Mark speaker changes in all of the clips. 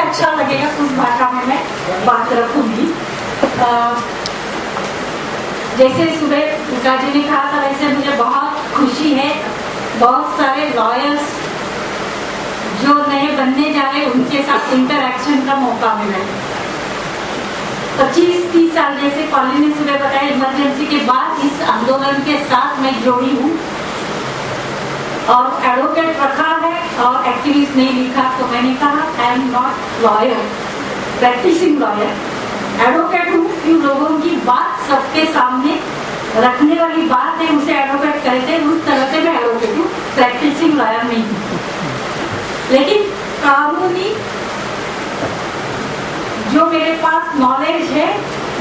Speaker 1: अच्छा लगेगा उस भाषा में मैं बात रखूंगी। जैसे सुबह दुर्गा जी ने कहा था, वैसे मुझे बहुत खुशी है, बहुत सारे लॉयर्स जो नए बनने जा रहे उनके साथ इंटरैक्शन का मौका मिला है। 25-30 साल, जैसे कॉलेज ने सुबह बताया, इमरजेंसी के बाद इस आंदोलन के साथ मैं जुड़ी हूँ और एडवोकेट रखा है और एक्टिविस्ट नहीं लिखा, तो मैंने कहा I am not lawyer, practising lawyer, advocate हूँ। इन लोगों की बात सबके सामने रखने वाली बात है, उसे एडवोकेट कहते हैं, उस तरह से मैं एडवोकेट हूँ, प्रैक्टिसिंग लॉयर नहीं हूँ। लेकिन कानूनी जो मेरे पास नॉलेज है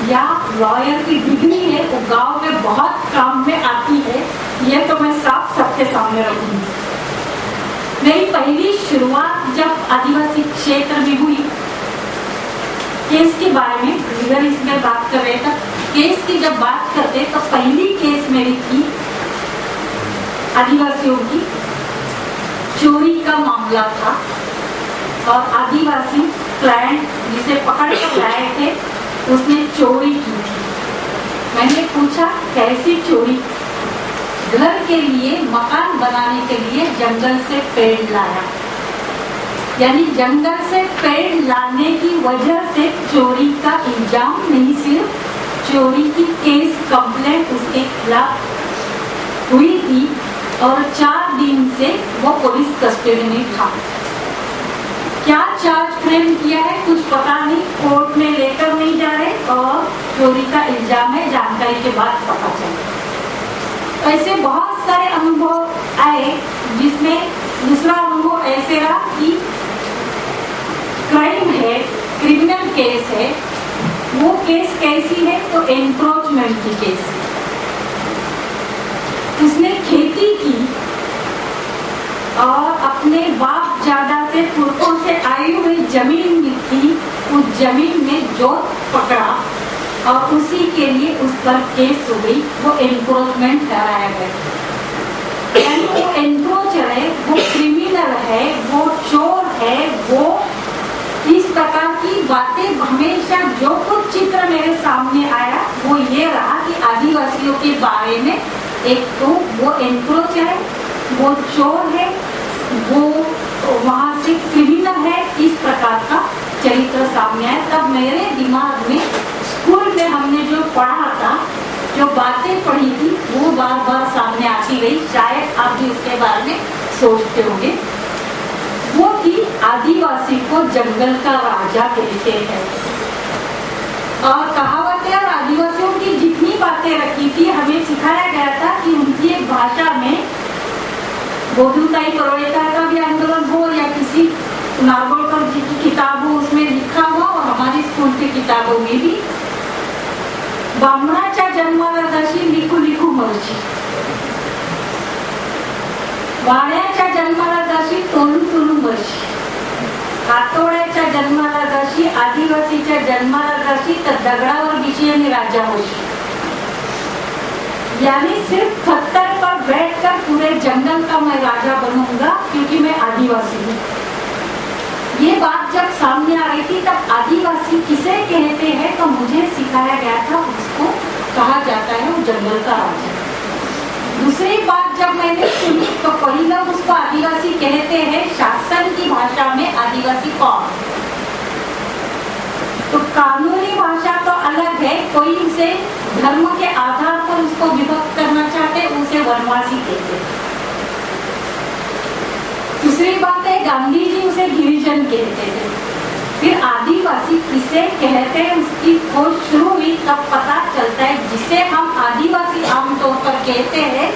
Speaker 1: या लॉयर की डिग्री है, वो गांव में बहुत काम में आती है, ये तो मैं साफ सबके सामने रखूंगी। मेरी पहली शुरुआत जब आदिवासी क्षेत्र में हुई, केस के बारे में अगर इसमें बात कर रहे थे, केस की जब बात करते तो पहली केस मेरी थी आदिवासियों की, चोरी का मामला था और आदिवासी क्लाइंट जिसे पकड़ कर लाए थे उसने चोरी की थी। मैंने पूछा कैसी चोरी? घर के लिए, मकान बनाने के लिए जंगल से पेड़ लाया, यानी जंगल से पेड़ लाने की वजह से चोरी का इल्जाम, नहीं सिर्फ चोरी की केस कंप्लेंट उसके खिलाफ हुई थी और 4 दिन से वो पुलिस कस्टडी में था। क्या चार्ज फ्रेम किया है कुछ पता नहीं, कोर्ट में लेकर नहीं जा रहे और चोरी का इल्जाम है, जानकारी के बाद पता चला। ऐसे बहुत सारे अनुभव आए, जिसमें दूसरा अनुभव ऐसे रहा कि क्राइम है, क्रिमिनल केस है। वो केस कैसी है? तो एनक्रोचमेंट की केस है। उसने खेती की और अपने बाप दादा से पुरखों से आई हुई जमीन थी, उस जमीन में जोत पकड़ा और उसी के लिए उस पर केस हो गई, वो एनक्रोचमेंट कराया गया। यानी वो एनक्रोचर है, वो क्रिमिनल है, वो चोर है, वो इस प्रकार की बातें। हमेशा जो कुछ चित्र मेरे सामने आया वो ये रहा कि आदिवासियों के बारे में एक तो वो एनक्रोचर है, वो चोर है, वो वहां से क्रिमिनल है, इस प्रकार का चरित्र सामने आया। तब मेरे दिमाग में स्कूल में हमने जो पढ़ा था, जो बातें पढ़ी थी, वो बार बार सामने आती रही। शायद आप भी उसके बारे में सोचते होंगे। वो थी आदिवासी को जंगल का राजा कहते हैं और कहावतें और आदिवासियों की जितनी बातें रखी थी, हमें सिखाया गया था कि उनकी एक भाषा में, गोदुताई करोड़ेता का भी आंदोलन हो या किसी नागौरकर जी की किताब हो, उसमें लिखा हुआ और हमारी स्कूल की किताबों में भी, बामणाच्या जन्माला जशी लिखू लिखू मर्जी, वाड्याच्या जन्माला जशी तोलू तोलू मर्जी, कातोड्याच्या जन्माला जशी, आदिवासीच्या जन्माला जशी, तर दगडावर बिछी राजा होशी। यानी सिर्फ पत्थर पर बैठकर पूरे जंगल का मैं राजा बनूंगा क्योंकि मैं आदिवासी हूँ। ये बात जब सामने आ रही थी तब आदिवासी किसे कहते हैं तो मुझे सिखाया गया था उसको कहा जाता है वो जंगल का राजा। दूसरी बात जब मैंने सुनी तो पहिला उसको आदिवासी कहते हैं शासन की भाषा में आदिवासी कौन, तो कानूनी भाषा तो अलग है, कोई उसे धर्म के आधार पर उसको विभक्त करना चाहते उसे वनवासी कहते हैं। दूसरी बात है गांधी जी उसे गिरिजन कहते थे। फिर आदिवासी किसे कहते हैं उसकी खोज शुरू हुई तब पता चलता है जिसे हम आदिवासी आमतौर पर कहते हैं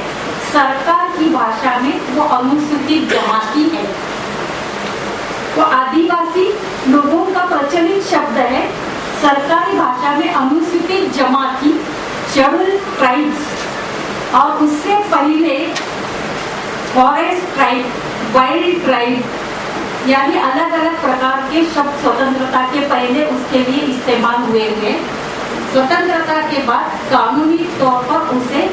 Speaker 1: सरकार की भाषा में वो अनुसूचित जमाती है। तो आदिवासी लोगों का प्रचलित शब्द है, सरकारी भाषा में अनुसूचित जमाती, शेड्यूल्ड ट्राइब्स और उससे पहले फॉरेस्ट ट्राइब, वाइल्ड ट्राइब, यानी अलग अलग प्रकार के शब्द स्वतंत्रता के पहले उसके लिए इस्तेमाल हुए। स्वतंत्रता के बाद कानूनी तौर पर उसे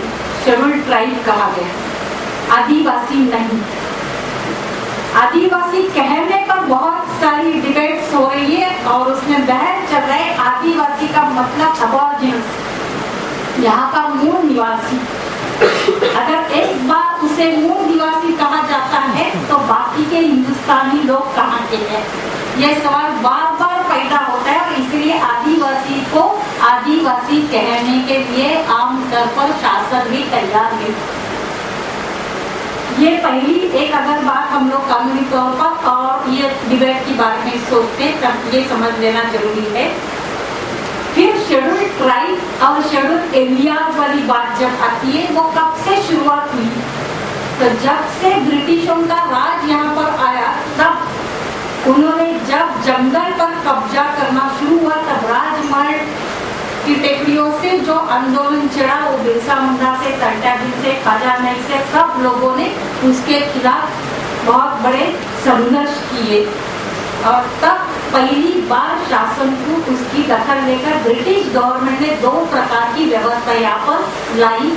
Speaker 1: शेड्यूल्ड ट्राइब कहा गया, आदिवासी नहीं। आदिवासी कहने पर बहुत सारी डिबेट्स हो रही बहस चल रहा है आदिवासी का मतलब अबॉर्जिनस, यहाँ का मूल निवासी। अगर एक बार उसे मूल निवासी कहा जाता है तो बाकी के हिंदुस्तानी लोग कहाँ के हैं? यह सवाल बार बार पैदा होता है और इसलिए आदिवासी को आदिवासी कहने के लिए आमतौर पर शासन भी तैयार नहीं। ये पहली एक अगर बात हम लोग कानूनी तौर पर और ये डिबेट की बात में सोचते तब ये समझ लेना जरूरी है। फिर शेड्यूल ट्राइब और शेड्यूल एरियाज वाली बात जब आती है वो कब से शुरुआत हुई? तो जब से ब्रिटिशों का राज यहाँ पर आया तब उन्होंने जब जंगल पर कब्जा करना शुरू हुआ तब राजमहल की टेकड़ियों से जो आंदोलन चढ़ा वो बिरसा मुंडा से, तंटागिल से, खाजा नाइक से सब लोगों ने उसके खिलाफ बहुत बड़े संघर्ष किए और तब पहली बार शासन को उसकी दखल लेकर ब्रिटिश गवर्नमेंट ने दो प्रकार की व्यवस्था यहाँ पर लाई।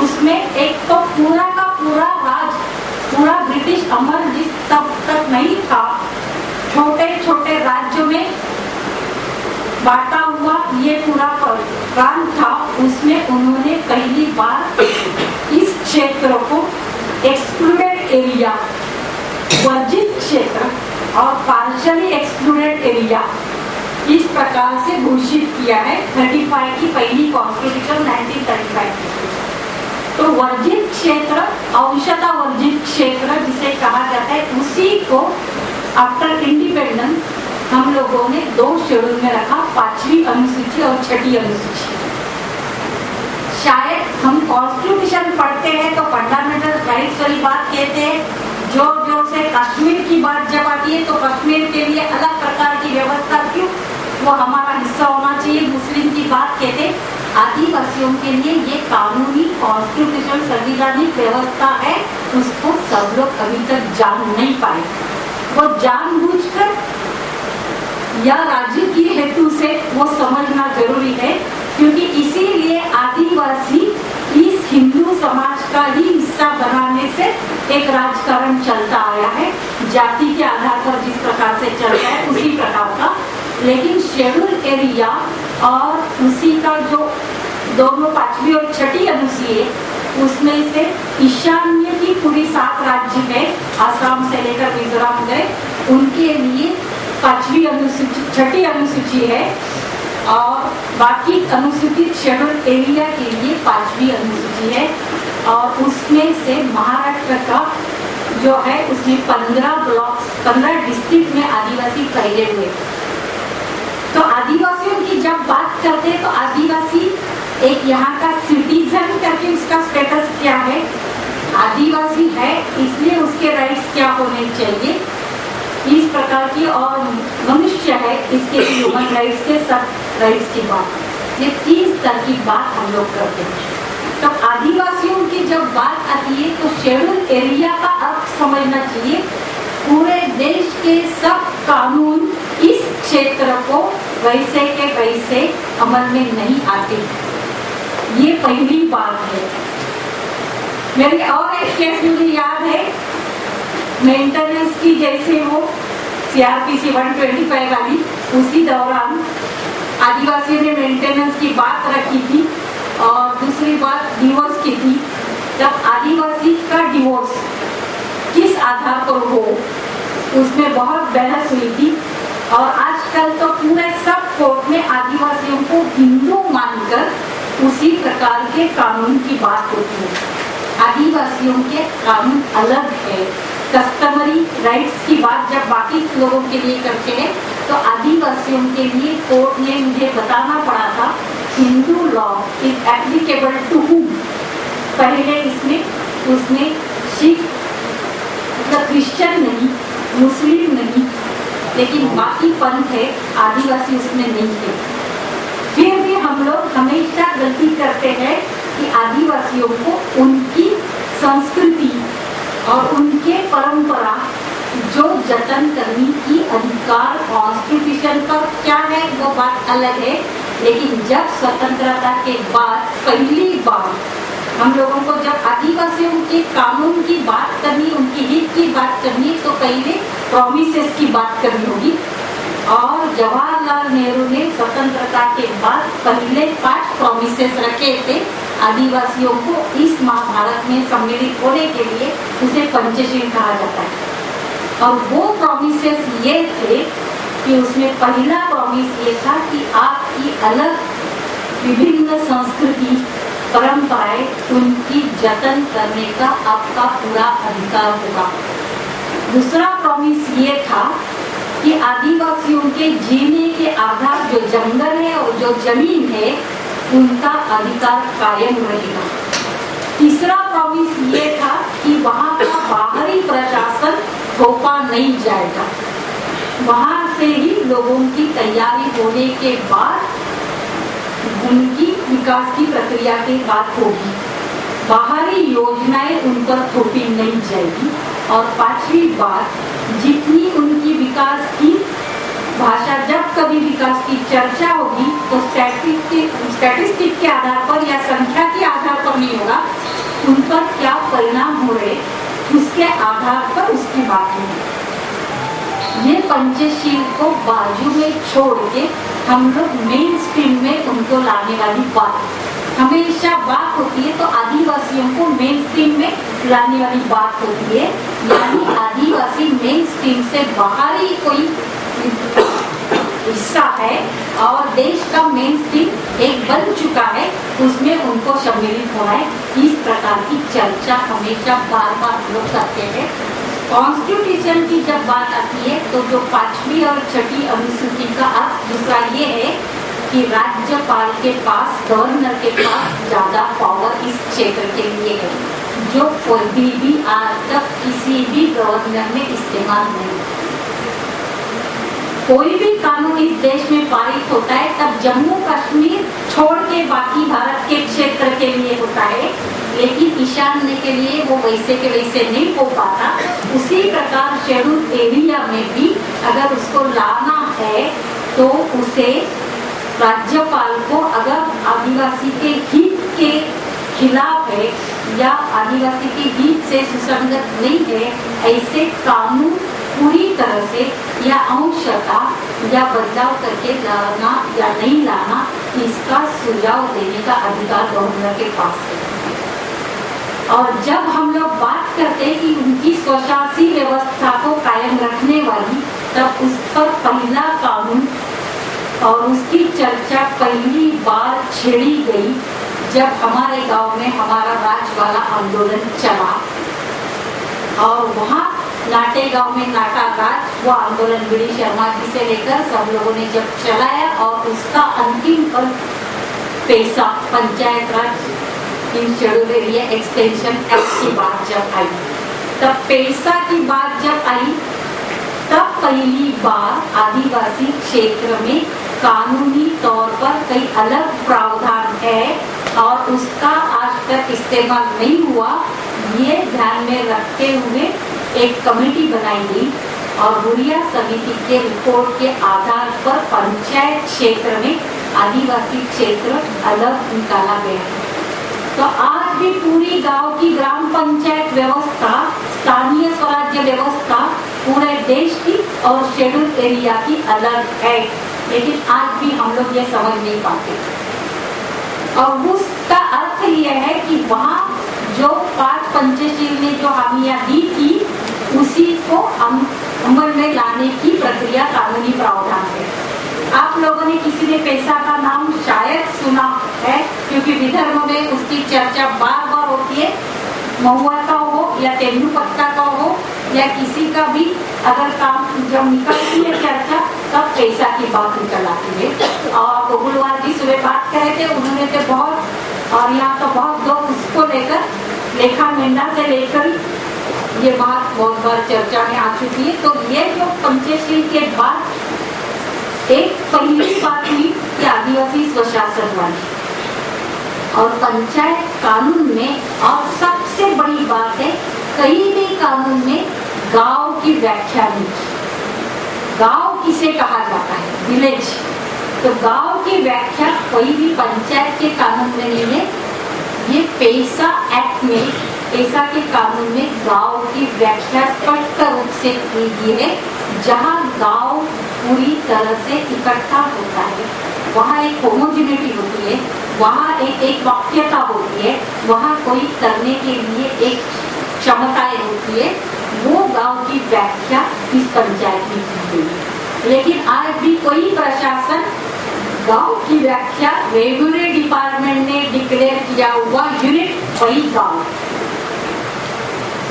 Speaker 1: उसमें एक तो पूरा का पूरा राज, पूरा ब्रिटिश अमल जिस तब तक नहीं था, छोटे छोटे राज्यों में बांटा हुआ ये पूरा प्रांत था, उसमें उन्होंने पहली बार इस क्षेत्र को एक्सक्लूडेड एरिया, वर्जित क्षेत्र और पार्शियली एक्सक्लूडेड एरिया इस प्रकार से घोषित किया है 35 की पहली कॉन्स्टिट्यूशन 1935। तो वर्जित क्षेत्र, अंशतः वर्जित क्षेत्र जिसे कहा जाता है, उसी को आफ्टर इंडिपेंडेंस हम लोगों ने दो शेड्यूल में रखा, 5वीं अनुसूची और 6ठी अनुसूची। शायद हम कॉन्स्टिट्यूशन पढ़ते हैं तो फंडामेंटल राइट्स वाली बात कहते हैं, जोर जोर से कश्मीर की बात जब आती है तो कश्मीर के लिए अलग प्रकार की व्यवस्था क्यों, वो हमारा हिस्सा होना चाहिए, मुस्लिम की बात कहते। आदिवासियों के लिए ये कानूनी कॉन्स्टिट्यूशन संवैधानिक व्यवस्था है, उसको सब लोग अभी तक जान नहीं पाए। वो जानबूझकर या राजकीय हेतु से वो समझना जरूरी है, क्योंकि इसीलिए आदिवासी इस हिंदू समाज का ही हिस्सा बनाने से एक राजकारण चलता आया है, जाति के आधार पर जिस प्रकार से चलता है उसी प्रकार का। लेकिन शेड्यूल एरिया और उसी का जो दोनों 5वीं और 6ठी अनुसूची है, उसमें से ईशान्य की पूरी 7 राज्य है, आसाम से लेकर मिजोरम गए, उनके लिए 5वीं अनुसूची 6ठी अनुसूची है और बाकी अनुसूचित शेड्यूल एरिया के लिए 5वीं अनुसूची है। और उसमें से महाराष्ट्र का जो है उसमें 15 ब्लॉक्स, 15 डिस्ट्रिक्ट में आदिवासी फैले हुए। तो आदिवासियों की जब बात करते हैं तो आदिवासी एक यहाँ का सिटीजन करके उसका स्टेटस क्या है, आदिवासी है इसलिए उसके राइट्स क्या होने चाहिए, इस प्रकार की, और मनुष्य है इसके ह्यूमन राइट्स के सब राइट्स की बात, ये 3 स्तर की बात हम लोग करते हैं। तो आदिवासियों की जब बात आती है तो शेड्यूल एरिया का अर्थ समझना चाहिए, पूरे देश के सब कानून इस क्षेत्र को वैसे के वैसे अमल में नहीं आते, ये पहली बात है। मेरी और एक केस मुझे याद है, मेंटेनेंस की, जैसे वो CRPC 125 वाली, उसी दौरान आदिवासियों ने मेंटेनेंस की बात रखी थी और दूसरी बात डिवोर्स की थी। जब आदिवासी का डिवोर्स किस आधार पर हो, उसमें बहुत बहस हुई थी और आजकल तो पूरे सब कोर्ट में आदिवासियों को हिंदू मानकर उसी प्रकार के कानून की बात होती है। आदिवासियों के कानून अलग है, कस्टमरी राइट्स की बात जब बाकी लोगों के लिए करते हैं तो आदिवासियों के लिए कोर्ट ने मुझे बताना पड़ा था Hindu law is applicable to whom. पहले इसमें उसने सिख मतलब क्रिश्चियन नहीं, मुस्लिम नहीं, लेकिन बाकी पंथ है, आदिवासी उसमें नहीं है। फिर भी हम लोग हमेशा गलती करते हैं कि आदिवासियों को उनकी संस्कृति और उनके परंपरा जो जतन करने की अधिकार कॉन्स्टिट्यूशन पर क्या है वो बात अलग है, लेकिन जब स्वतंत्रता के बाद पहली बार हम लोगों को जब आदिवासियों के कानून की बात करनी, उनकी हित की बात करनी, तो पहले प्रोमिसेस की बात करनी होगी। और जवाहरलाल नेहरू ने स्वतंत्रता के बाद पहले 5 प्रॉमिसेस रखे थे आदिवासियों को इस महाभारत में सम्मिलित होने के लिए, उसे पंचशील कहा जाता है। और वो प्रॉमिसेस ये थे कि उसमें पहला प्रॉमिस ये था कि आपकी अलग विभिन्न संस्कृति परंपराएं, उनकी जतन करने का आपका पूरा अधिकार होगा। दूसरा प्रॉमिस ये था कि आदिवासियों के जीने के आधार जो जंगल है और जो जमीन है, उनका अधिकार कायम रहेगा। तीसरा प्रॉमिस ये था कि वहाँ का बाहरी प्रशासन थोपा नहीं जाएगा, वहाँ से ही लोगों की तैयारी होने के बाद उनकी विकास की प्रक्रिया की बात होगी, बाहरी योजनाएं उन पर थोपी नहीं जाएगी। और 5वीं बात, जितनी उनकी विकास की भाषा, जब कभी विकास की चर्चा होगी तो स्टैटिस्टिक के आधार पर या संख्या के आधार पर नहीं होगा, उन पर क्या परिणाम हो रहे उसके आधार पर उसकी बात होगी। ये पंचशील को बाजू में छोड़ के हम लोग मेन स्ट्रीम में उनको लाने वाली बात, हमेशा बात होती है तो आदिवासियों को मेन स्ट्रीम में लाने वाली बात होती है, यानी आदिवासी मेन स्ट्रीम से बाहरी कोई हिस्सा है और देश का मेन स्ट्रीम एक बन चुका है, उसमें उनको सम्मिलित होना है। इस प्रकार की चर्चा हमेशा बार बार लोग करते हैं। कॉन्स्टिट्यूशन की जब बात आती है तो जो 5वीं और 6वीं अनुसूची का अर्थ दूसरा ये है कि राज्यपाल के पास, गवर्नर के पास ज्यादा पावर इस क्षेत्र के लिए है, जो कोई भी आज तक किसी भी गवर्नर ने इस्तेमाल नहीं। कोई भी कानून इस देश में पारित होता है तब जम्मू कश्मीर छोड़ के बाकी भारत के क्षेत्र के लिए होता है, लेकिन ईशान्य के लिए वो वैसे के वैसे नहीं हो पाता। उसी प्रकार शेड्यूल एरिया में भी अगर उसको लाना है तो उसे राज्यपाल को, अगर आदिवासी के हित के खिलाफ है या आदिवासी के हित से सुसंगत नहीं है, ऐसे कानून पूरी तरह से या अंशतः या बदलाव करके लाना या नहीं लाना, इसका सुझाव देने का अधिकार गवर्नर के पास है। और जब हम लोग बात करते हैं कि उनकी स्वशासी व्यवस्था को कायम रखने वाली, तब उस पर पहला कानून और उसकी चर्चा पहली बार छेड़ी गई जब हमारे गांव में हमारा राज वाला आंदोलन चला और वहाँ नाटे गांव में नाटा राज, वो आंदोलन बी.डी. शर्मा जी से लेकर सब लोगों ने जब चलाया और उसका अंतिम फल पैसा Panchayat Raj in Schedule Area Extension Act की बात जब आई, तब पैसा की बात जब आई, तब पहली बार आदिवासी क्षेत्र में कानूनी तौर पर कई अलग प्रावधान है और उसका आज तक इस्तेमाल नहीं हुआ। ये ध्यान में रखते हुए एक कमेटी बनाई गई और बुढ़िया समिति के रिपोर्ट के आधार पर पंचायत क्षेत्र में आदिवासी क्षेत्र अलग निकाला गया। तो आज भी पूरी गांव की ग्राम पंचायत व्यवस्था, स्थानीय स्वराज्य व्यवस्था पूरे देश की और शेड्यूल एरिया की अलग है, लेकिन आज भी हम लोग ये समझ नहीं पाते। और उसका अर्थ यह है कि वहाँ जो 5 पंचशील ने जो हामियां दी थी, उसी को अमल में लाने की प्रक्रिया कानूनी प्रावधान है। आप लोगों ने किसी ने पैसा का नाम शायद सुना है, क्योंकि विदर्भ में उसकी चर्चा बार बार होती है। महुआ का हो या तेंदुपत्ता का हो या किसी का भी अगर काम जब निकलती है चर्चा, तब पैसा की बात निकल आती है। और बबुलवाल जी सुबह बात कर रहे थे, उन्होंने तो बहुत, और यहाँ तो बहुत लोग उसको लेकर, लेखा मेंढा से लेकर ये बात बहुत बार चर्चा में आ चुकी है। तो ये जो पंचशील के बाद एक पहली बात हुई कि आदिवासी स्वशासन वाली और पंचायत कानून में, और सबसे बड़ी बात है कहीं भी कानून में गांव की व्याख्या नहीं। गांव किसे कहा जाता है? विलेज। तो गांव की व्याख्या कोई भी पंचायत के कानून में नहीं है। ये पैसा एक्ट में ऐसा के कानून में गांव की व्याख्या स्पष्ट रूप से की गई है। जहां गांव पूरी तरह से इकट्ठा होता है, वहाँ एक होमोजिनिटी होती है, वहाँ एक वाक्यता होती है, वहाँ कोई करने के लिए एक क्षमताएं होती है, वो गांव की व्याख्या इस पंचायत में की गई है। लेकिन आज भी कोई प्रशासन गांव की व्याख्या रेवेन्यू डिपार्टमेंट ने डिक्लेयर किया हुआ यूनिट वही गांव,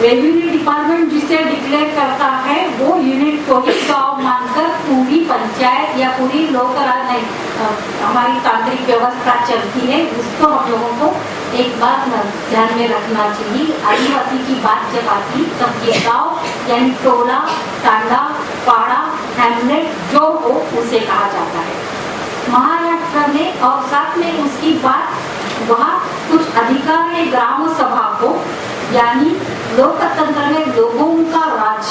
Speaker 1: रेवेन्यू डिपार्टमेंट जिसे डिक्लेयर करता है वो यूनिट को ही गांव मानकर पूरी पंचायत या पूरी लोक राज हमारी तांत्रिक व्यवस्था चलती है। उसको हम लोगों को एक बात ध्यान में रखना चाहिए, आदिवासी की बात जब आती तब ये गांव यानी टोला, तांडा, पाड़ा, हैमलेट जो हो उसे कहा जाता है। महाराष्ट्र में और साथ में उसकी बात वहाँ कुछ अधिकार है ग्राम सभा को, यानी लोकतंत्र में लोगों का राज,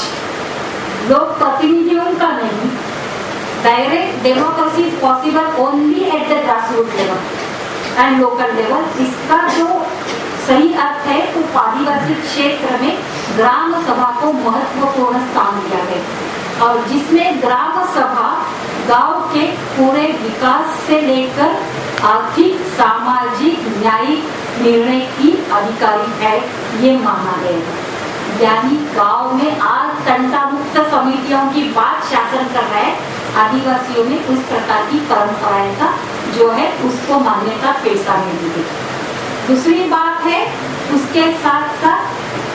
Speaker 1: लोक प्रतिनिधियों का नहीं। Direct democracy is possible only at the grassroot level and local level. इसका जो सही अर्थ है तो आदिवासी क्षेत्र में ग्राम सभा को महत्वपूर्ण स्थान दिया गया और जिसमें ग्राम सभा गांव के पूरे विकास से लेकर आर्थिक, सामाजिक, न्यायिक निर्णय की अधिकारी है, ये माना गया। यानी गांव में आज तंटा मुक्त समितियों की बात शासन कर रहा है, आदिवासियों में उस प्रकार की परंपराएं का जो है उसको मान्यता पेशा में दी गई। दूसरी बात है उसके साथ साथ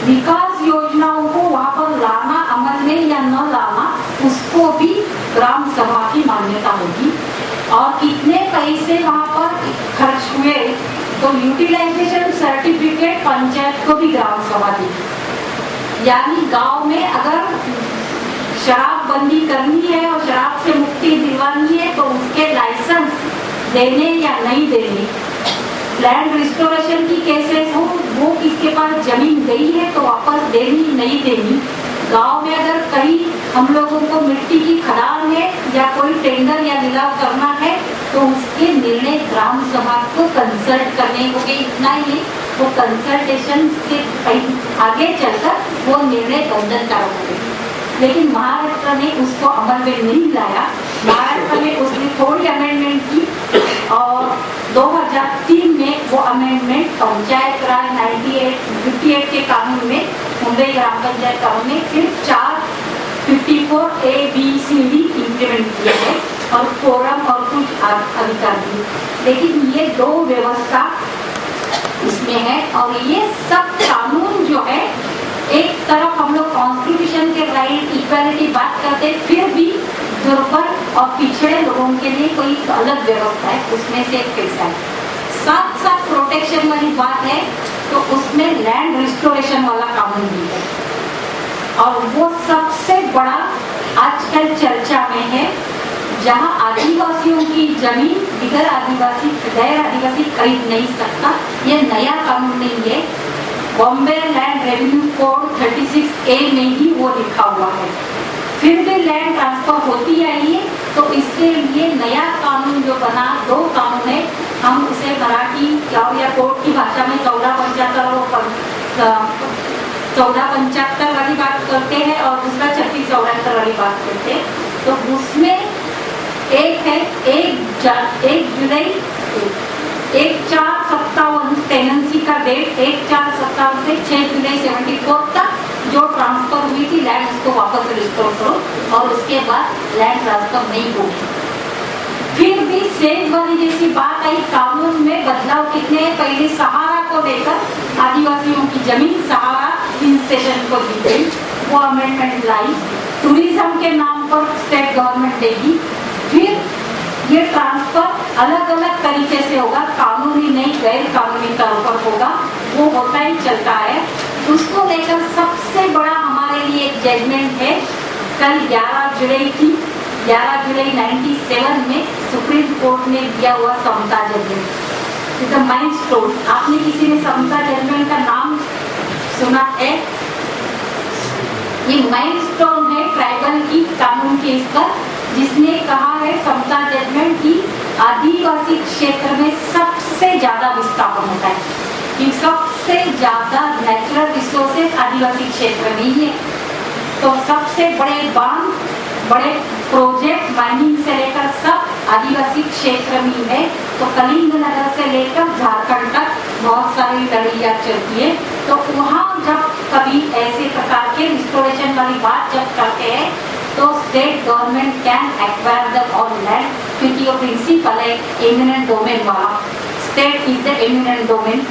Speaker 1: विकास योजनाओं को वहां पर लाना, अमल में या न लाना, उसको भी ग्राम सभा की मान्यता होगी। और कितने पैसे वहां पर खर्च हुए तो यूटिलाइजेशन सर्टिफिकेट पंचायत को भी ग्राम सभा देगी। यानी गांव में अगर शराब बंदी करनी है और शराब से मुक्ति दिलवानी है तो उसके लाइसेंस देने या नहीं देने, लैंड रिस्टोरेशन की केसेस हो, वो किसके पास जमीन गई है तो वापस देनी नहीं देनी, गांव में अगर कहीं हम लोगों को मिट्टी की खदान है या कोई टेंडर या निलाव करना है तो उसके निर्णय ग्राम सभा को कंसल्ट करने होंगे। इतना ही वो कंसल्टेशन से आगे चलकर वो निर्णय बंधनकारक होंगे। लेकिन महाराष्ट्र ने उसको अमल में नहीं लाया। महाराष्ट्र में उसने थोड़ी अमेंडमेंट की और 2003 में वो अमेंडमेंट पंचायत राज 58 के कानून में, मुंबई ग्राम पंचायत कानून में सिर्फ 454 ABCD इम्प्लीमेंट किया है और फोरम और कुछ अधिकार दिए। लेकिन ये दो व्यवस्था इसमें है और ये सब कानून जो है, एक तरफ हम लोग कॉन्स्टिट्यूशन के राइट इक्वालिटी बात करते, फिर भी दुर्बल और पिछड़े लोगों के लिए कोई अलग व्यवस्था है, उसमें से एक पैसा है। साथ साथ प्रोटेक्शन वाली बात है तो उसमें लैंड रिस्टोरेशन वाला कानून भी है और वो सबसे बड़ा आजकल चर्चा में है, जहां आदिवासियों की जमीन गैर आदिवासी खरीद नहीं सकता। ये नया कानून नहीं है, Bombay land revenue code 36A में ही वो लिखा हुआ है। फिर भी लैंड ट्रांसफर होती आई है तो इसके लिए नया कानून जो बना, दो कानून है, हम उसे मराठी या कोर्ट की भाषा में 1475 वाली बात करते हैं और दूसरा 3674 वाली बात करते हैं। तो उसमें एक है 1 जुलाई 1457 टेनेंसी का डेट 1457 से 6 जुलाई 74 तक जो ट्रांसफर हुई थी लैंड, उसको वापस रिस्टोर करो और उसके बाद लैंड ट्रांसफर नहीं होगी। फिर भी सेज वाली जैसी बात आई, कानून में बदलाव कितने, पहले सहारा को लेकर आदिवासियों की जमीन सहारा हिल स्टेशन को दी गई, वो अमेंडमेंट लाई। टूरिज्म के नाम पर स्टेट गवर्नमेंट देगी। फिर ये ट्रांसफर अलग अलग तरीके से होगा, कानूनी नहीं गैर कानूनी तौर पर होगा, वो होता ही चलता है। उसको लेकर सबसे बड़ा हमारे लिए एक जजमेंट है, कल 11 जुलाई की 11 जुलाई 97 में सुप्रीम कोर्ट ने दिया हुआ समता जजमेंट। माइलस्टोन, आपने किसी ने समता जजमेंट का नाम सुना है? ये माइलस्टोन है ट्राइबल की कानून के इस पर, जिसने कहा है समता जजमेंट की आदिवासी क्षेत्र में सबसे ज्यादा विस्थापन होता है कि सबसे ज्यादा नेचुरल आदिवासी क्षेत्र में ही है। तो सबसे बड़े बांध, बड़े प्रोजेक्ट माइनिंग से लेकर सब आदिवासी क्षेत्र में है। तो कलिंग नगर से लेकर झारखंड तक बहुत सारी लड़ाइयाँ चलती है। तो वहाँ जब कभी ऐसे प्रकार के रिस्टोरेशन वाली बात जब करते हैं तो state government can acquire the all land, क्योंकि वो प्रिंसिपल है एमिनेंट डोमेन वाला, state is the eminent domain.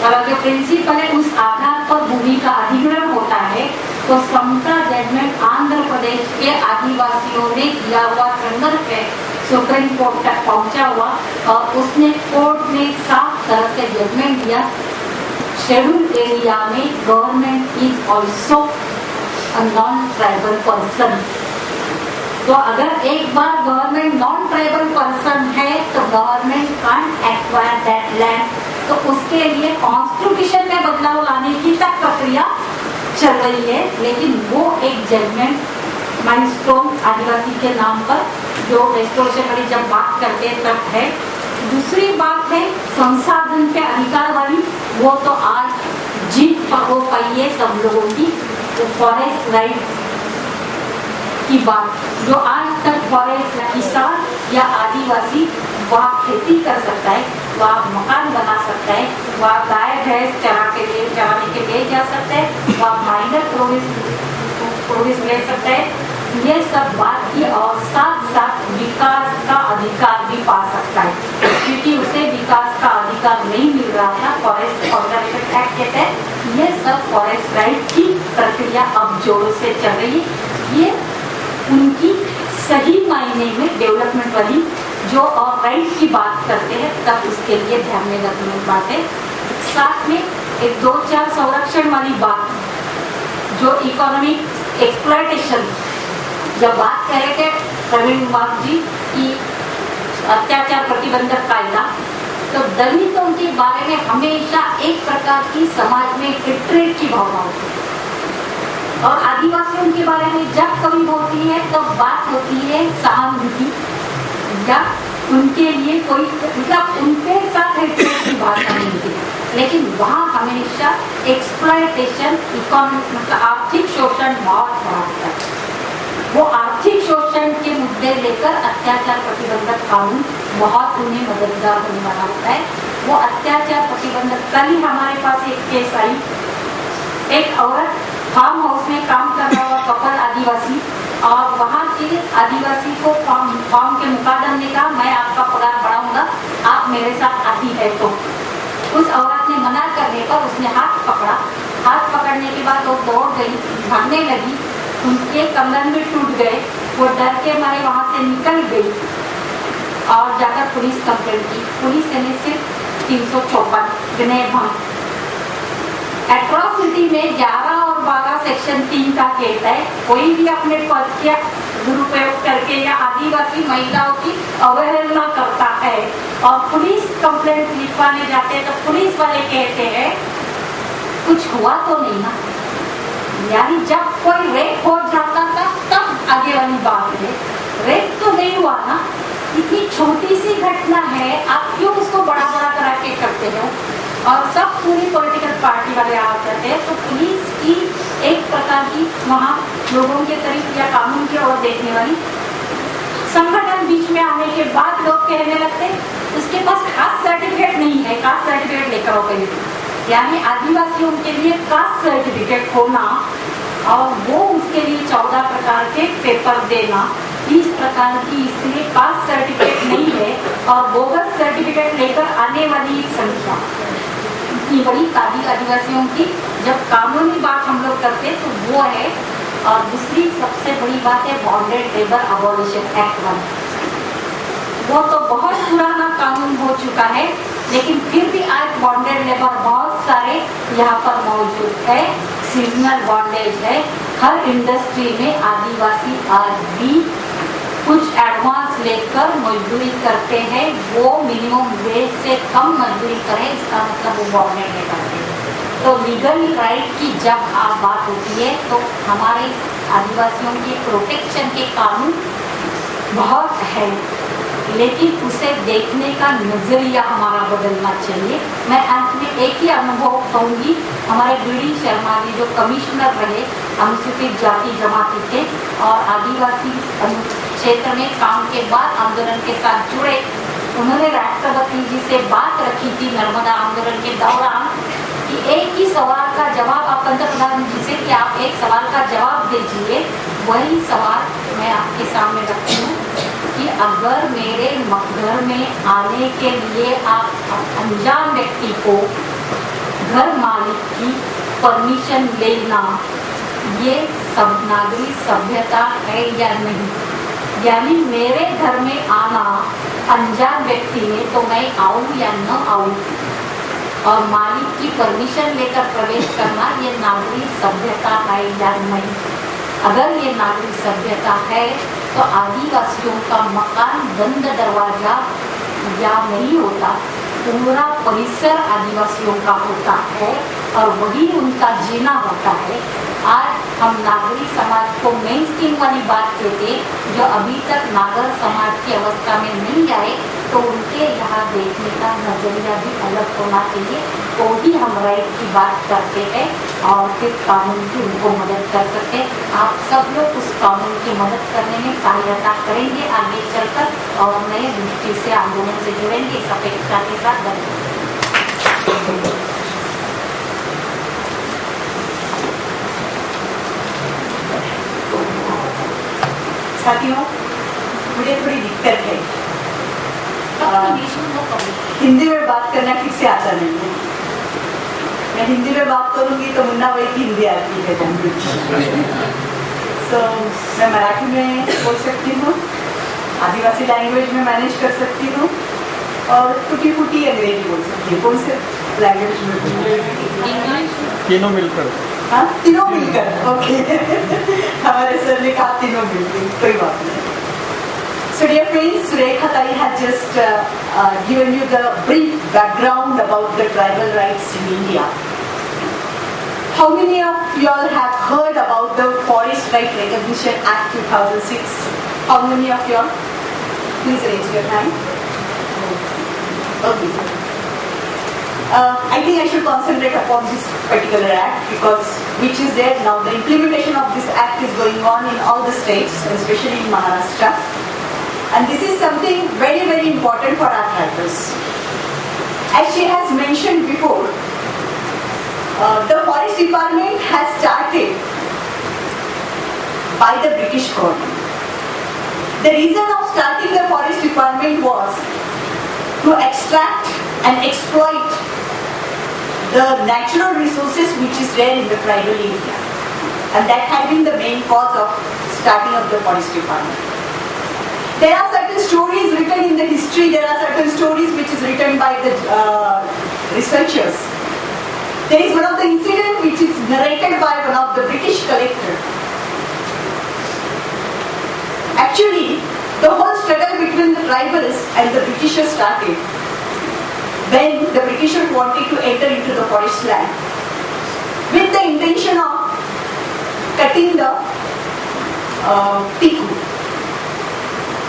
Speaker 1: और जो प्रिंसिपल है उस आधार पर भूमि का अधिग्रहण होता है। तो समता जजमेंट आंध्र प्रदेश के आदिवासियों ने किया हुआ संघर्ष है, सुप्रीम कोर्ट तक पहुंचा हुआ और उसने कोर्ट ने साफ तरह से जजमेंट दिया, शेड्यूल एरिया में government is also a non tribal person. तो अगर एक बार गवर्नमेंट नॉन ट्राइबल पर्सन है तो government can't acquire that land. तो उसके लिए कॉन्स्टिट्यूशन में बदलाव लाने की तक प्रक्रिया चल रही है, लेकिन वो एक जजमेंट माइलस्टोन आदिवासी के नाम पर जो रेस्टोरेशन वाली जब बात करते हैं तब है। दूसरी बात है संसाधन के अधिकार वाली, वो तो आज जीत हो पाई है सब लोगों की। तो फॉरेस्ट राइट की बात, जो आज तक फॉरेस्ट किसान या आदिवासी वहाँ खेती कर सकता है, वहाँ मकान बना सकता है, वहाँ गाय भैंस चराने के लिए जा सकता है, वहाँ माइनर प्रोविस ले सकता है, ये सब बात की। और साथ साथ विकास का अधिकार भी पा सकता है, क्योंकि उसे विकास का अधिकार नहीं मिल रहा था फॉरेस्ट ऑर्गेनाइजेशन एक्ट के तहत। ये सब फॉरेस्ट राइट की प्रक्रिया अब जोरों से चल रही है। ये उनकी सही मायने में डेवलपमेंट वाली जो और राइट की बात करते हैं तब उसके लिए ध्यान में रखने की बात है। साथ में एक 2-4 संरक्षण वाली बात, जो इकोनॉमिक एक्सप्लॉयटेशन, जब बात कर रहे थे प्रवीण कुमार जी की अत्याचार प्रतिबंधक कायदा, तो दलितों के बारे में हमेशा एक प्रकार की समाज में हेट्रेड की भावना होती है, और आदिवासियों के बारे में जब कभी होती है तो बात होती है सहानुभूति या उनके लिए कोई मतलब उनके साथ हेट्रेड की भावना नहीं होती, लेकिन वहाँ हमेशा एक्सप्लॉयटेशन, इकोनॉमिक मतलब आर्थिक शोषण बहुत बड़ा होता है। वो आर्थिक शोषण के मुद्दे लेकर अत्याचार प्रतिबंधक कानून बहुत उन्हें मददगार होने वाला होता है। वो अत्याचार प्रतिबंधक, कल ही हमारे पास एक केस आई, एक औरत फार्म हाउस में काम कर रहा हुआ कपल आदिवासी, और वहाँ के आदिवासी को फार्म के मुकादम ने कहा मैं आपका पगार बढ़ाऊंगा, आप मेरे साथ आती है। तो उस औरत ने मना करने पर उसने हाथ पकड़ा, हाथ पकड़ने के बाद वो दौड़ गई, भागने लगी, उनके कमर में टूट गए, वो डर के मारे वहाँ से निकल गई और जाकर पुलिस कंप्लेंट की। पुलिस ने सिर्फ 354 विनय भंग, एट्रोसिटी में 11 और 12 सेक्शन 3 का केस है। कोई भी अपने पद के दुरुपयोग करके या आदिवासी महिलाओं की अवहेलना करता है और पुलिस कंप्लेंट लिखवाने जाते हैं तो पुलिस वाले कहते हैं कुछ हुआ तो नहीं ना, यानी जब कोई रेप हो जाता था तब आगे वाली बात है, रेप तो नहीं हुआ ना, इतनी छोटी सी घटना है, आप क्यों उसको बड़ा बड़ा करा के करते हो। और सब पूरी पॉलिटिकल पार्टी वाले आ जाते हैं, तो पुलिस की एक प्रकार की वहाँ लोगों के करीब या कानून की ओर देखने वाली संगठन बीच में आने के बाद लोग कहने लगते उसके पास कास्ट सर्टिफिकेट नहीं है, कास्ट सर्टिफिकेट लेकर आओ कहीं, यानी आदिवासियों के लिए कास्ट सर्टिफिकेट होना और वो उसके लिए 14 प्रकार के पेपर देना, इस प्रकार की इसलिए कास्ट सर्टिफिकेट नहीं है। और बोगस सर्टिफिकेट लेकर आने वाली संख्या इतनी बड़ी आदिवासियों की, जब कानूनी बात हम लोग करते तो वो है। और दूसरी सबसे बड़ी बात है बॉन्डेड लेबर अबॉलिशन एक्ट 1, वो तो बहुत पुराना कानून हो चुका है, लेकिन फिर भी आज बॉन्डेड लेबर बहुत सारे यहाँ पर मौजूद है, सीजनल बॉन्डेज है। हर इंडस्ट्री में आदिवासी आज भी कुछ एडवांस लेकर मजदूरी करते हैं, वो मिनिमम वेज से कम मजदूरी करें, इसका मतलब वो बॉन्डेड लेबर है। तो लीगल राइट की जब बात होती है तो हमारे आदिवासियों के प्रोटेक्शन के कानून बहुत है। लेकिन उसे देखने का नजरिया हमारा बदलना चाहिए। मैं अंत में एक ही अनुभव कहूँगी, हमारे बीडी शर्मा जी जो कमिश्नर रहे अनुसूचित जाति जमाती के और आदिवासी क्षेत्र में काम के बाद आंदोलन के साथ जुड़े, उन्होंने राष्ट्रपति जी से बात रखी थी नर्मदा आंदोलन के दौरान कि एक ही सवाल का जवाब आप पंतप्रधान जी से कि आप एक सवाल का जवाब दीजिए। वही सवाल मैं आपके सामने रखती हूँ कि अगर मेरे घर में आने के लिए आप अनजान व्यक्ति को घर मालिक की परमिशन लेना, ये सब नागरिक सभ्यता है या नहीं? यानी मेरे घर में आना अनजान व्यक्ति ने तो मैं आऊँ या न आऊँ, और मालिक की परमिशन लेकर प्रवेश करना ये नागरिक सभ्यता है या नहीं? अगर ये नागरिक सभ्यता है तो आदिवासियों का मकान बंद दरवाजा या नहीं होता, पूरा परिसर आदिवासियों का होता है और वही उनका जीना होता है। आज हम नागरिक समाज को मेनस्ट्रीम वाली बात कहते, जो अभी तक नागर समाज की अवस्था में नहीं आए, तो उनके यहाँ देखने का नजरिया भी अलग होना चाहिए। तो ही हम राइट की बात करते हैं और फिर कानून की उनको मदद कर सकते हैं। आप सब लोग उस कानून की मदद करने में सहायता करेंगे आगे चलकर और नए दृष्टि से आंदोलन से जुड़ेंगे, इस अपेक्षा के साथ धन्यवाद।
Speaker 2: साथियों, मुझे थोड़ी दिक्कत है, हिंदी में बात करना ठीक से आता नहीं है। मैं हिंदी में बात करूंगी तो मुन्ना भाई की हिंदी आती है सो मैं मराठी में बोल सकती हूँ, आदिवासी लैंग्वेज में मैनेज कर सकती हूँ और टूटी फूटी अंग्रेजी बोल सकती हूँ। कौन से लैंग्वेज में?
Speaker 3: तीनों मिलकर।
Speaker 2: हाँ, तीनों मिलकर, ओके। हमारे सर ने कहा तीनों मिलकर, कोई बात नहीं। So dear friends, Surekha Tai has just given you the brief background about the tribal rights in India. How many of you all have heard about the Forest Right Recognition Act 2006? How many of you all? Please raise your hand. Okay. I think I should concentrate upon this particular act because which is there now. The implementation of this act is going on in all the states, especially in Maharashtra. And this is something very, very important for our tribals. As she has mentioned before, the Forest Department has started by the British government. The reason of starting the Forest Department was to extract and exploit the natural resources which is there in the tribal area. And that had been the main cause of starting of the Forest Department. There are certain stories written in the history, there are certain stories which is written by the researchers. There is one of the incidents which is narrated by one of the British collector. Actually, the whole struggle between the tribals and the Britishers started when the Britishers wanted to enter into the forest land with the intention of cutting the teak wood.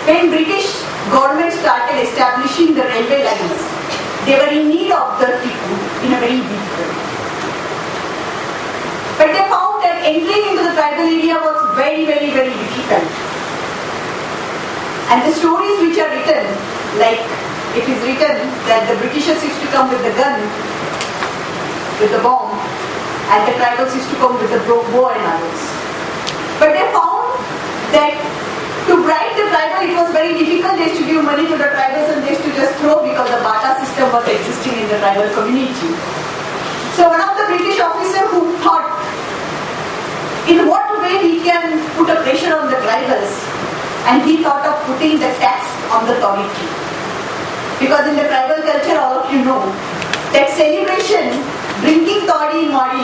Speaker 2: When British government started establishing the railway lines, they were in need of the teak wood in a very big way. But they found that entering into the tribal area was very, very, very difficult. And the stories which are written, like it is written that the Britishers used to come with the gun, with the bomb, and the tribals used to come with the bow and arrows. But they found that to bribe the tribal, it was very difficult. They used to give money to the tribals and they used to just throw because the barter system was existing in the tribal community. So one of the British officers who thought, in what way we can put a pressure on the tribals, and he thought of putting the tax on the toddy tree. Because in the tribal culture, all of you know, that celebration, drinking toddy in Madi,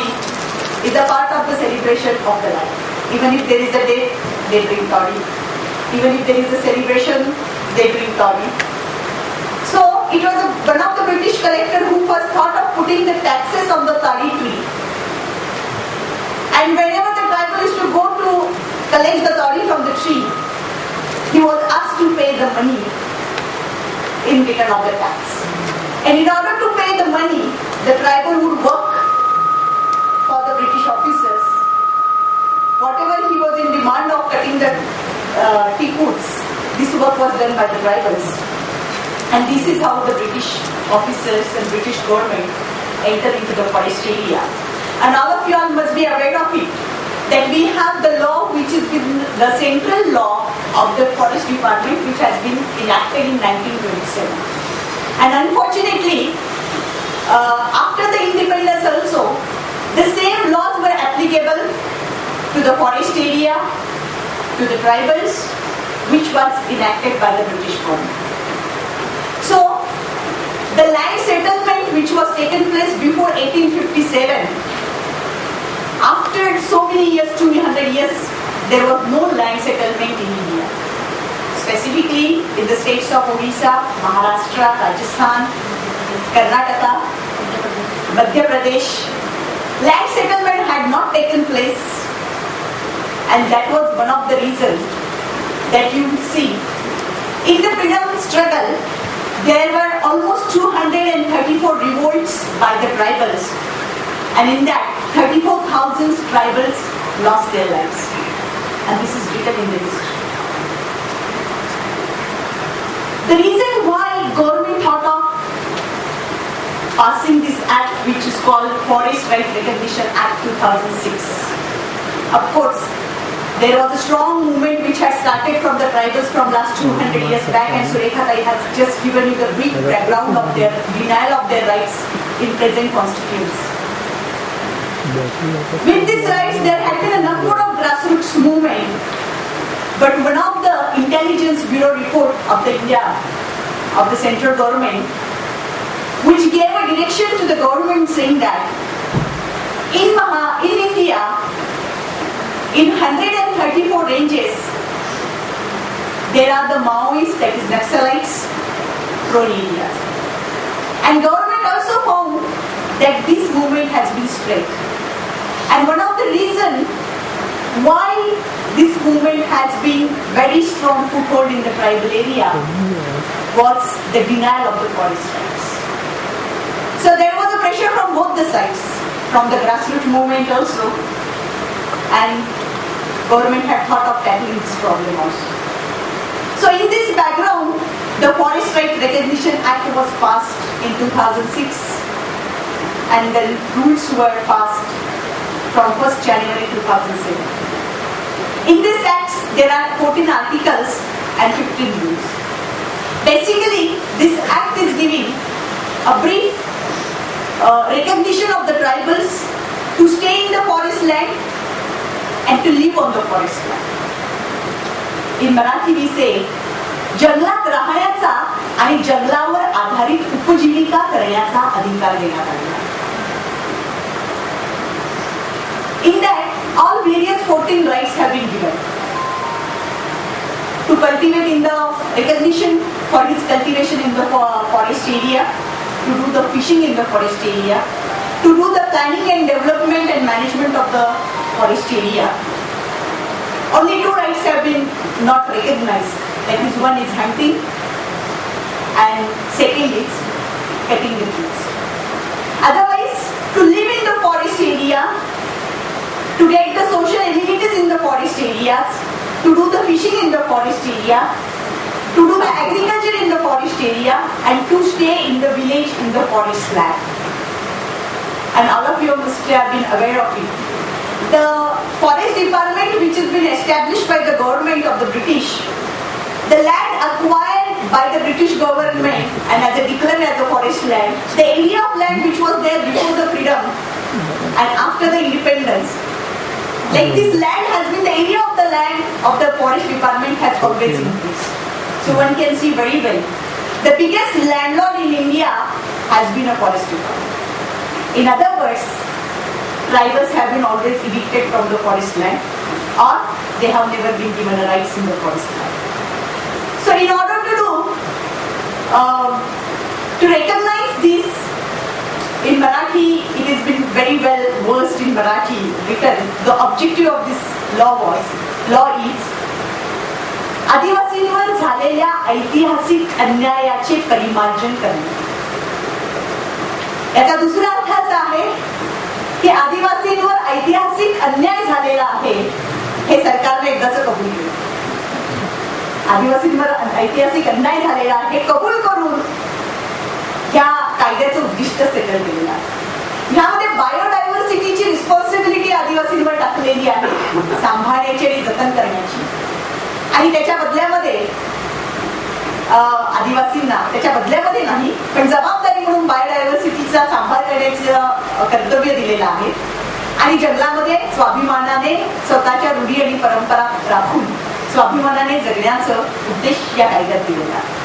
Speaker 2: is a part of the celebration of the life. Even if there is a day, they drink toddy. Even if there is a celebration, they drink toddy. So it was one of the British collector who first thought of putting the taxes on the toddy tree. And whenever the tribal used to go to collect the toddy from the tree, he was asked to pay the money in return of the tax. And in order to pay the money, the tribal would work for the British officers. Whatever he was in demand of cutting the teakuts, this work was done by the tribals. And this is how the British officers and British government enter into the forest area. And all of you all must be aware of it, that we have the law which is the central law of the forest department, which has been enacted in 1927. And unfortunately, after the independence also, the same laws were applicable to the forest area, to the tribals, which was enacted by the British government. So, the land settlement which was taken place before 1857, after so many years, 200 years, there was no land settlement in India. Specifically in the states of Odisha, Maharashtra, Rajasthan, Karnataka, Madhya Pradesh, land settlement had not taken place, and that was one of the reasons that you see. In the freedom struggle, there were almost 234 revolts by the tribals, and in that 34,000 tribals lost their lives, and this is written in the history. The reason why government thought of passing this act, which is called Forest Rights Recognition Act 2006, of course, there was a strong movement which has started from the tribals from last 200 years back, and Surekha Tai has just given you the brief background of their denial of their rights in present constituents. With these rights, there had been a number of grassroots movement, but one of the Intelligence Bureau report of the India, of the central government, which gave a direction to the government saying that in India, in 134 ranges, there are the Maoists, that is Naxalites, prone areas. And government also found that this movement has been spread. And one of the reasons why this movement has been very strong foothold in the tribal area was the denial of the forest rights. So there was a pressure from both the sides, from the grassroots movement also, and government had thought of tackling this problem also. So in this background, the Forest Rights Recognition Act was passed in 2006, and the rules were passed from 1st January 2007. In this act, there are 14 articles and 15 rules. Basically, this act is giving a brief recognition of the tribals to stay in the forest land and to live on the forest land. In Marathi we say, जंगलात राहण्याचा आणि जंगलावर आधारित उपजीविका करण्याचा अधिकार देण्यात आला. In that, all various 14 rights have been given. To cultivate in the recognition for his cultivation in the forest area, to do the fishing in the forest area, to do the planning and development and management of the forest area. Only 2 rights have been not recognized. That is, one is hunting and second is cutting the trees. Otherwise, to live in the forest area, to get the social amenities in the forest areas, to do the fishing in the forest area, to do the agriculture in the forest area, and to stay in the village in the forest land. And all of you must have been aware of it. The forest department, which has been established by the government of the British, the land acquired by the British government and as a declared as a forest land, the area of land which was there before the freedom and after the independence, like this land has been, the area of the land of the forest department has always increased. So one can see very well. The biggest landlord in India has been a forest department. In other words, tribals have been always evicted from the forest land, or they have never been given a rights in the forest land. So in order to recognize this, in Marathi, it has been very well versed in Marathi written. The objective of this law is, आदिवासींवर झालेल्या ऐतिहासिक अन्यायाचे परिमार्जन करणे. याचा दुसरा अर्थ असा आहे की आदिवासींवर ऐतिहासिक अन्याय झालेला आहे हे सरकारने एकदाच कबूल केलं. आदिवासींवर ऐतिहासिक अन्याय झालेला आहे कबूल करून या कायद्याचं उद्दिष्ट सेटल केलेलं आहे. ह्यामध्ये बायोडायव्हर्सिटीची रिस्पॉन्सिबिलिटी आदिवासींवर टाकलेली आहे, सांभाळण्याची आणि जतन करण्याची. आणि त्याच्या बदल्यामध्ये आदिवासींना त्याच्या बदल्यामध्ये नाही पण जबाबदारी म्हणून बायोडायव्हर्सिटीचा सांभाळ करण्याचं कर्तव्य दिलेलं आहे. आणि जंगलामध्ये स्वाभिमानाने स्वतःच्या रूढी आणि परंपरा राखून स्वाभिमानाने जगण्याचं उद्देश या कायद्यात दिलेला आहे.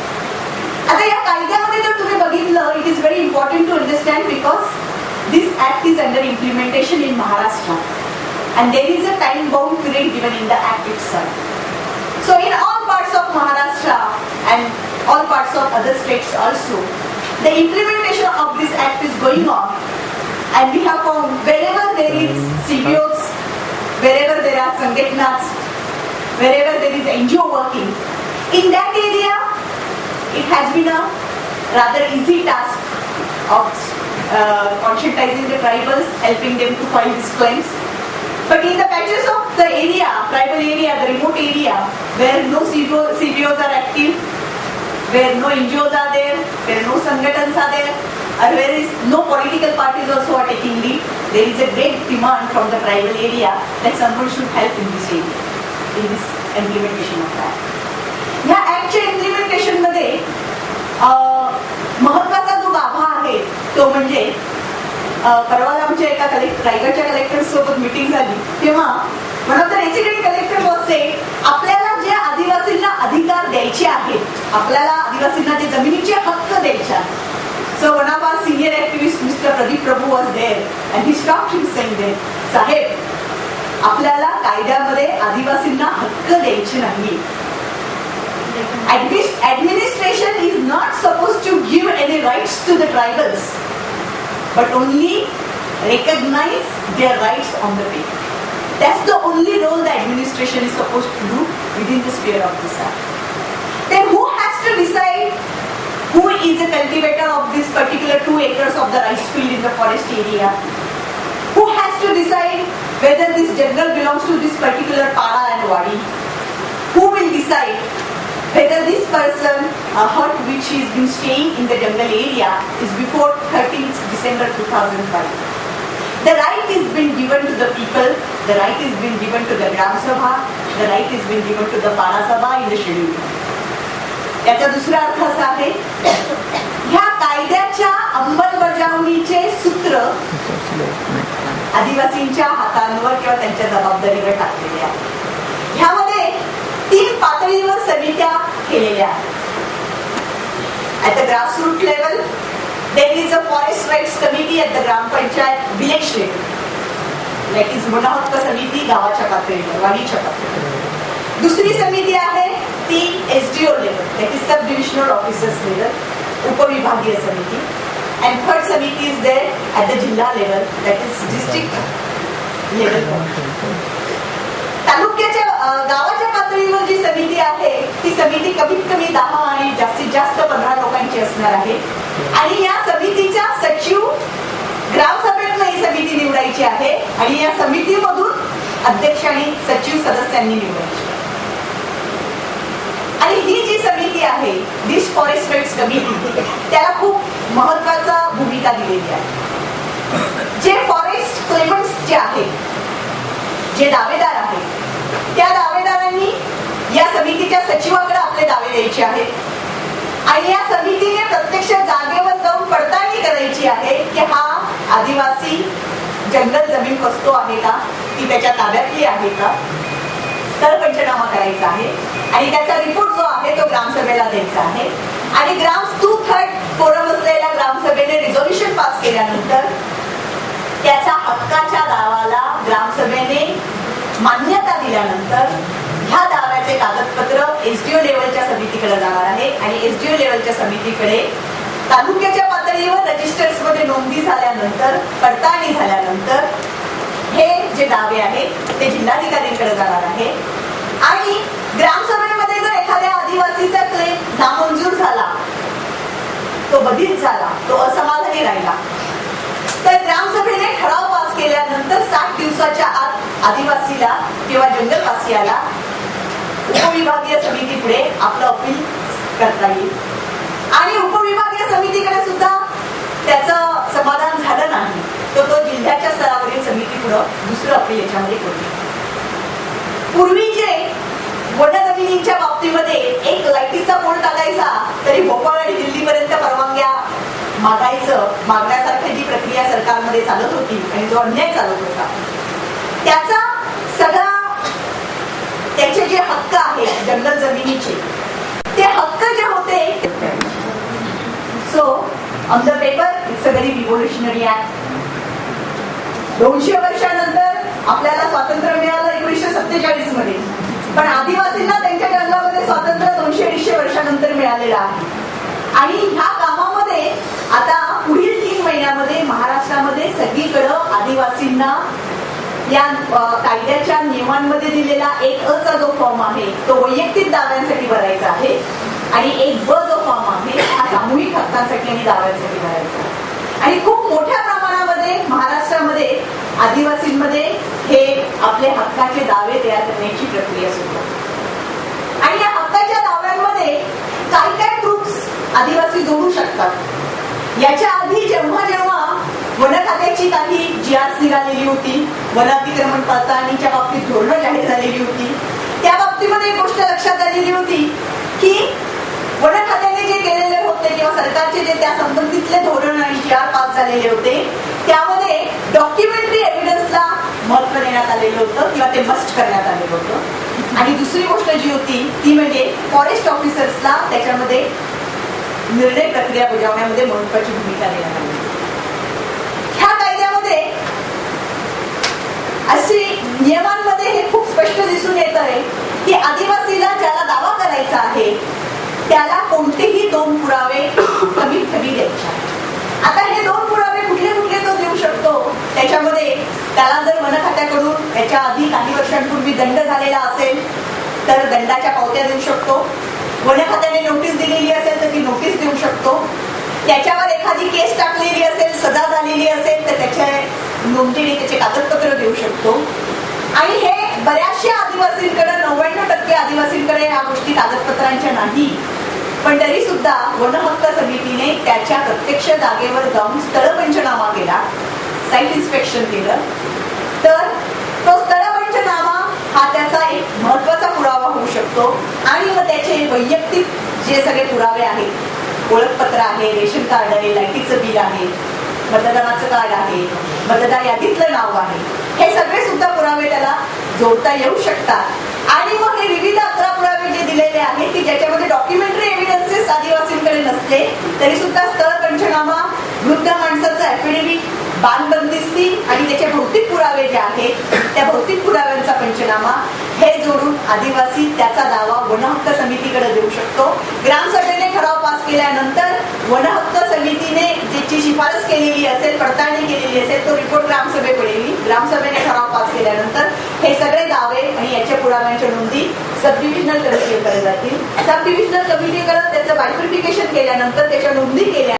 Speaker 2: आता या कायद्यामध्ये जर तुम्ही बघितलं, it is very important to understand because this act is under implementation in Maharashtra and there is a time bound period given in the act itself. So in all parts of Maharashtra and all parts of other states also, the implementation of this act is going on, and we have found wherever there is CBOs, wherever there are Sangatnas, wherever there is NGO working, in that area it has been a rather easy task of conscientizing the tribals, helping them to file these claims. But in the patches of the area, tribal area, the remote area, where no CBOs are active, where no NGOs are there, where no Sangatans are there, or where is no political parties also are taking lead, there is a great demand from the tribal area that someone should help in this area, in this implementation of that. ह्या ऍक्टच्या implementation मध्ये महत्वाचा जो गाभा आहे तो म्हणजे परवा आमच्या एका रायगडच्या कलेक्टर सोबत मीटिंग झाली तेव्हा one of the resident collector was said आपल्याला जे आदिवासींना अधिकार द्यायचे आहेत, आपल्याला आदिवासींना जे जमिनीचे हक्क द्यायचे आहेत. So one of our senior activist mister Pradeep Prabhu was there and he stopped him saying there साहेब आपल्याला कायद्यामध्ये आदिवासींना हक्क द्यायचे नाही. Administration is not supposed to give any rights to the tribals, but only recognize their rights on the paper. That's the only role the administration is supposed to do within the sphere of this act. Then who has to decide who is a cultivator of this particular 2 acres of the rice field in the forest area? Who has to decide whether this jungle belongs to this particular para and wadi? Who will decide whether this person hut which has been staying in the jungle area is before 13th December 2005. The right is been given to the people, the right is been given to the Gram Sabha, the right is been given to the Para Sabha in the schedule. याचा दुसरा अर्थ असा आहे ह्या कायद्याच्या अंमलबजावणीचे सूत्र आदिवासींच्या हातांवर किंवा त्यांच्या जबाबदारीवर टाकलेले आहे. ह्यामध्ये 3 पातळीवर समित्या केलेल्या आहेत. At the grassroots level, there is a forest rights committee at the gram panchayat village level. That is one हक्क समिती गावाच्या पातळीवर, वाडीच्या पातळीवर. दुसरी समिती आहे ती SDO level, that is सब डिव्हिजनल ऑफिसर्स लेवल, उपविभागीय समिती. And third समिती is there at the जिल्हा level, that is district level. तालुक्याच्या गावाच्या पातळीवर जी समिती आहे ती समिती कमीत कमी 10 आणि जास्तीत जास्त 15 लोकांची असणार आहे. आणि या समितीच्या सचिव ग्रामसभेतून ही समिती निवडायची आहे आणि या समितीमधून अध्यक्ष आणि सचिव सदस्यांनी निवडायची. आणि ही जी समिती आहे दिस फॉरेस्ट राईट्स कमिटी त्याला खूप महत्वाचा भूमिका दिलेली आहे. जे फॉरेस्ट क्लेमंट्स जे आहेत, जे दावेदार आहेत त्या दावेदारांनी या समितीच्या सचिवाकडे आपले दावे द्यायचे आहेत आणि या समितीने प्रत्यक्ष जागेवर जाऊन पडताळणी करायची आहे की हा आदिवासी जंगल जमीन कसतो आहे का, ती त्याच्या ताब्यातली आहे का, स्थळ पंचनामा करायचा आहे आणि त्याचा रिपोर्ट जो आहे तो ग्रामसभेला द्यायचा आहे. आणि ग्राम 2/3 कोरम असलेल्या ग्रामसभेने रिझोल्युशन पास केल्यानंतर त्याच्या हक्काच्या दावाला ग्रामसभेने मान्यता दिल्यानंतर ह्या दाव्याचे कागदपत्र SDO लेवलच्या समितीकडे जाणार आहे आणि SDO लेवलच्या समितीकडे तालुक्याच्या पातळीवर रजिस्टर्स मध्ये नोंदी झाल्यानंतर पडताळणी झाल्यानंतर हे जे दावे आहेत ते जिल्हाधिकाऱ्यांकडे जाणार आहे. आणि ग्रामसभेमध्ये जर एखाद्या आदिवासीचा नाहीच झाला, तो असमाधानी राहिला. तर ग्रामसभेने ठराव पास केल्यानंतर 60 दिवसाच्या आत आदिवासीला किंवा जंगलवासियाला उपविभागीय समितीपुढे आपलं अपील करता येईल. आणि उपविभागीय समितीकडे सुद्धा त्याचं समाधान झालं नाही, तर तो जिल्ह्याच्या स्तरावरील समितीपुढे दुसरं अपील याच्यामध्ये करू. पूर्वी जे वन जमिनींच्या बाबतीमध्ये एक लाईटीचा पोल टाकायचा तरी भोपाळ आणि दिल्लीपर्यंत परवानग्या मागण्यासारखी जी प्रक्रिया सरकारमध्ये चालत होती आणि जो अन्याय चालत होता, त्याचा सगळा त्याचे जे हक्क आहेत जंगल जमिनीचे, ते हक्क जे होते, so on the paper it's a very revolutionary act. 200 वर्षानंतर आपल्याला स्वातंत्र्य मिळालं 1947 मध्ये, पण आदिवासींना त्यांच्या जंगलामध्ये स्वातंत्र्य 200-250 वर्षानंतर मिळालेलं आहे. आणि ह्या कामामध्ये आता पुढील 3 महिन्यामध्ये महाराष्ट्रामध्ये सगळीकडं आदिवासींना या कायद्याच्या नियमांमध्ये दिलेला 1A जो फॉर्म आहे तो वैयक्तिक दाव्यांसाठी भरायचा आहे, आणि 1B जो फॉर्म आहे हा सामूहिक हक्कांसाठी आणि दाव्यांसाठी भरायचा आहे. आणि खूप मोठ्या प्रमाणामध्ये महाराष्ट्रामध्ये आदिवासींमध्ये हे आपले हक्काचे दावे तयार करण्याची प्रक्रिया सुरू आहे. आणि या हक्काच्या दाव्यांमध्ये काय काय प्रूफ्स आदिवासी जोडू शकतात. याच्या आधी जेव्हा जेव्हा वन खात्याची काही GRs निघालेली होती, वन अतिक्रमण पडताळणीच्या बाबतीत धोरणं जाहीर झालेली होती, त्या बाबतीमध्ये एक गोष्ट लक्षात आलेली होती की वन खात्याने जे केलेले होते किंवा सरकारचे जे त्या संबंधितले धोरण आणि GR पास झालेले होते, त्यामध्ये डॉक्युमेंटरी एव्हिडन्सला महत्व देण्यात आलेलं होतं किंवा ते मस्ट करण्यात आलेलं होतं. आणि दुसरी गोष्ट जी होती ती म्हणजे फॉरेस्ट ऑफिसर्सला त्याच्यामध्ये निर्णय प्रक्रिया बजावण्यामध्ये महत्वाची भूमिका देण्यात आली. ह्या कायद्यामध्ये अशी नियमांमध्ये हे खूप स्पष्ट दिसून येत आहे की आदिवासीला ज्याला दावा करायचा आहे त्याला कोणतेही 2 पुरावे कमीत कमी द्यायचे. आता हे 2 पुरावे कुठले कुठले तो देऊ शकतो, त्याच्यामध्ये त्याला जर वन खात्याकडून याच्या आधी काही वर्षांपूर्वी दंड झालेला असेल तर दंडाच्या पावत्या देऊ शकतो. वन खात्याने नोटीस दिलेली असेल तर ती नोटीस देऊ शकतो. त्याच्यावर एखादी केस टाकलेली असेल, सजा झालेली असेल तर त्याच्या नोंदणी त्याचे कागदपत्र देऊ शकतो. आणि हे बऱ्याचशा आदिवासींकडे 99% आदिवासींकडे या गोष्टी कागदपत्रांच्या नाही, पण तरी सुद्धा वन हक्क समितीने त्याच्या प्रत्यक्ष जागेवर जाऊन स्थळ पंचनामा केला, साईट इन्स्पेक्शन केलं, तर तो स्थळ पंचनामा हा त्याचा एक महत्वाचा पुरावा होऊ शकतो. आणि मग त्याचे वैयक्तिक जे सगळे पुरावे आहेत, ओळखपत्र आहे, रेशन कार्ड आहे, लाईटीचं बिल आहे, मतदानाचं कार्ड आहे, मतदार यादीतलं नाव आहे, हे सगळे सुद्धा पुरावे त्याला जोडता येऊ शकतात. आणि मग हे विविध 11 पुरावे जे दिलेले आहेत की ज्याच्यामध्ये डॉक्युमेंटरी एव्हिडन्सेस आदिवासींकडे नसले तरी सुद्धा स्थळ पंचनामा, वृद्ध माणसाचं ऍफिडेव्हिट, बांधबंदिस्ती आणि त्याचे भौतिक पुरावे जे आहेत त्या भौतिक पुराव्यांचा पंचनामा हे जोडून आदिवासी त्याचा दावा वन हक्क समितीकडे देऊ शकतो. ग्रामसभेने ठराव पास केल्यानंतर वन हक्क समितीने ज्याची शिफारस केलेली असेल, पडताळणी केलेली असेल, तो रिपोर्ट ग्रामसभेकडे येईल. ग्रामसभेने ठराव पास केल्यानंतर हे सगळे दावे आणि याच्या पुराव्यांच्या नोंदी सब डिव्हिजनल कमिटीकडे जातील. सब डिव्हिजनल कमिटीकडे त्याचं बायफर्टिफिकेशन केल्यानंतर त्याच्या नोंदी केल्या